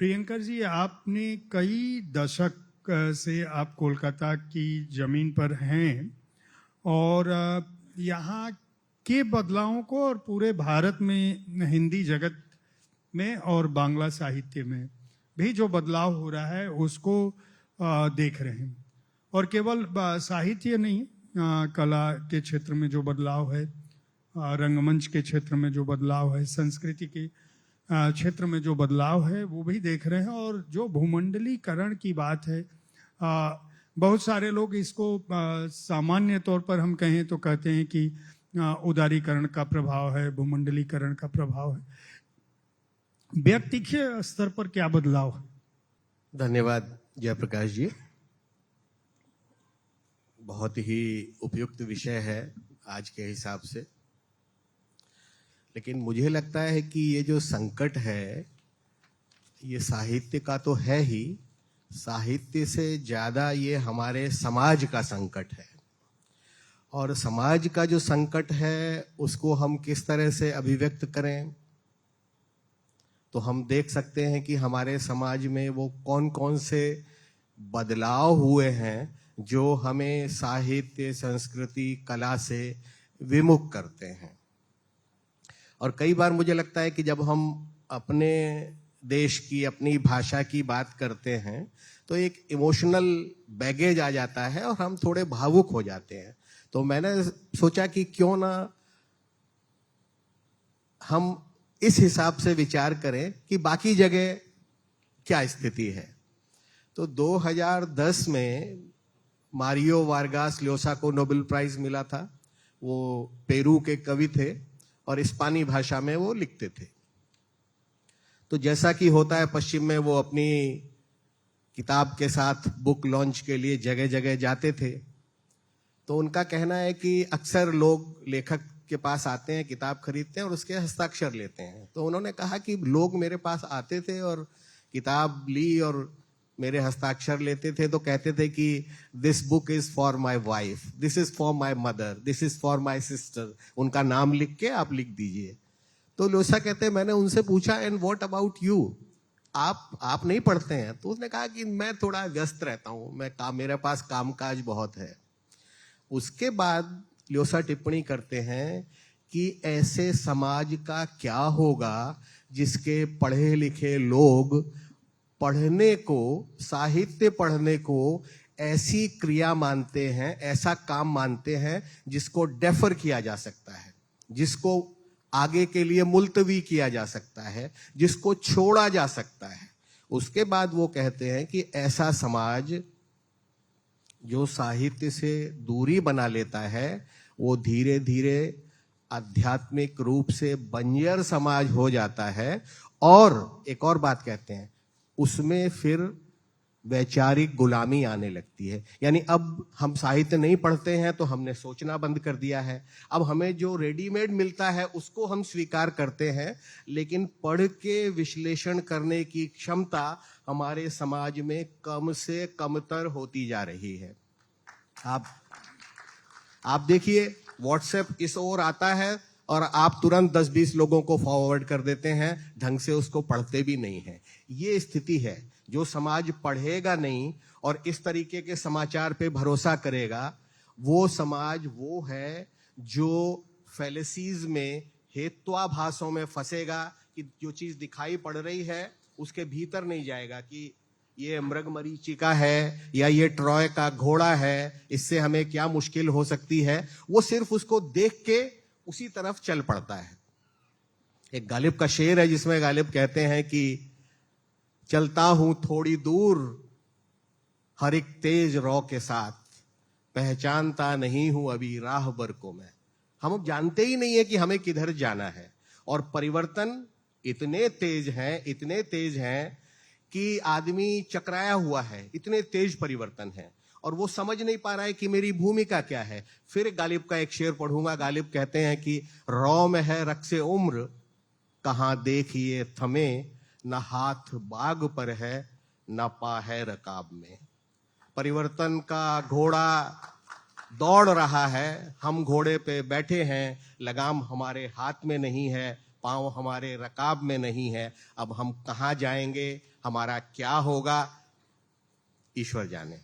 प्रियंका जी, आपने कई दशक से आप कोलकाता की जमीन पर हैं और यहाँ के बदलावों को और पूरे भारत में हिंदी जगत में और बांग्ला साहित्य में भी जो बदलाव हो रहा है उसको देख रहे हैं। और केवल साहित्य नहीं, कला के क्षेत्र में जो बदलाव है, रंगमंच के क्षेत्र में जो बदलाव है, संस्कृति के क्षेत्र में जो बदलाव है वो भी देख रहे हैं। और जो भूमंडलीकरण की बात है, बहुत सारे लोग इसको सामान्य तौर पर हम कहें तो कहते हैं कि उदारीकरण का प्रभाव है, भूमंडलीकरण का प्रभाव है। व्यक्तिगत स्तर पर क्या बदलाव है? धन्यवाद जयप्रकाश जी, बहुत ही उपयुक्त विषय है आज के हिसाब से। लेकिन मुझे लगता है कि ये जो संकट है ये साहित्य का तो है ही, साहित्य से ज्यादा ये हमारे समाज का संकट है। और समाज का जो संकट है उसको हम किस तरह से अभिव्यक्त करें, तो हम देख सकते हैं कि हमारे समाज में वो कौन कौन से बदलाव हुए हैं जो हमें साहित्य, संस्कृति, कला से विमुख करते हैं। और कई बार मुझे लगता है कि जब हम अपने देश की, अपनी भाषा की बात करते हैं तो एक इमोशनल बैगेज आ जाता है और हम थोड़े भावुक हो जाते हैं। तो मैंने सोचा कि क्यों ना हम इस हिसाब से विचार करें कि बाकी जगह क्या स्थिति है। तो 2010 में मारियो वारगास ल्योसा को नोबेल प्राइज मिला था। वो पेरू के कवि थे और स्पेनी भाषा में वो लिखते थे। तो जैसा कि होता है पश्चिम में, वो अपनी किताब के साथ बुक लॉन्च के लिए जगह जगह जाते थे। तो उनका कहना है कि अक्सर लोग लेखक के पास आते हैं, किताब खरीदते हैं और उसके हस्ताक्षर लेते हैं। तो उन्होंने कहा कि लोग मेरे पास आते थे और किताब ली और मेरे हस्ताक्षर लेते थे, तो कहते थे कि this book is for my wife, this is for my mother, this is for my sister. उनका नाम लिख के आप लिख दीजिए। तो ल्योसा कहते हैं, मैंने उनसे पूछा एंड व्हाट अबाउट यू, आप नहीं पढ़ते हैं? तो उसने कहा कि मैं थोड़ा व्यस्त रहता हूं, मेरे पास कामकाज बहुत है। उसके बाद ल्योसा टिप्पणी करते हैं कि ऐसे समाज का क्या होगा जिसके पढ़े लिखे लोग पढ़ने को, साहित्य पढ़ने को ऐसी क्रिया मानते हैं, ऐसा काम मानते हैं जिसको डेफर किया जा सकता है, जिसको आगे के लिए मुलतवी किया जा सकता है, जिसको छोड़ा जा सकता है। उसके बाद वो कहते हैं कि ऐसा समाज जो साहित्य से दूरी बना लेता है वो धीरे धीरे आध्यात्मिक रूप से बंजर समाज हो जाता है। और एक और बात कहते हैं, उसमें फिर वैचारिक गुलामी आने लगती है। यानी अब हम साहित्य नहीं पढ़ते हैं तो हमने सोचना बंद कर दिया है। अब हमें जो रेडीमेड मिलता है उसको हम स्वीकार करते हैं, लेकिन पढ़ के विश्लेषण करने की क्षमता हमारे समाज में कम से कमतर होती जा रही है। आप देखिए, व्हाट्सएप इस ओर आता है और आप तुरंत 10-20 लोगों को फॉरवर्ड कर देते हैं, ढंग से उसको पढ़ते भी नहीं है। ये स्थिति है। जो समाज पढ़ेगा नहीं और इस तरीके के समाचार पे भरोसा करेगा, वो समाज वो है जो फैलेसीज में, हेत्वाभासों में फंसेगा कि जो चीज दिखाई पड़ रही है उसके भीतर नहीं जाएगा कि ये मृगमरीचिका है या ये ट्रॉय का घोड़ा है, इससे हमें क्या मुश्किल हो सकती है। वो सिर्फ उसको देख के उसी तरफ चल पड़ता है। एक गालिब का शेर है जिसमें गालिब कहते हैं कि चलता हूं थोड़ी दूर हर एक तेज रौ के साथ, पहचानता नहीं हूं अभी राहबर को मैं। हम अब जानते ही नहीं है कि हमें किधर जाना है। और परिवर्तन इतने तेज हैं कि आदमी चकराया हुआ है, इतने तेज परिवर्तन है और वो समझ नहीं पा रहा है कि मेरी भूमिका क्या है। फिर गालिब का एक शेर पढ़ूंगा। गालिब कहते हैं कि रौ में है रक्से उम्र, कहां देखिए थमे, न हाथ बाग पर है, न पा है रकाब में। परिवर्तन का घोड़ा दौड़ रहा है, हम घोड़े पे बैठे हैं, लगाम हमारे हाथ में नहीं है, पांव हमारे रकाब में नहीं है। अब हम कहां जाएंगे, हमारा क्या होगा ईश्वर जाने।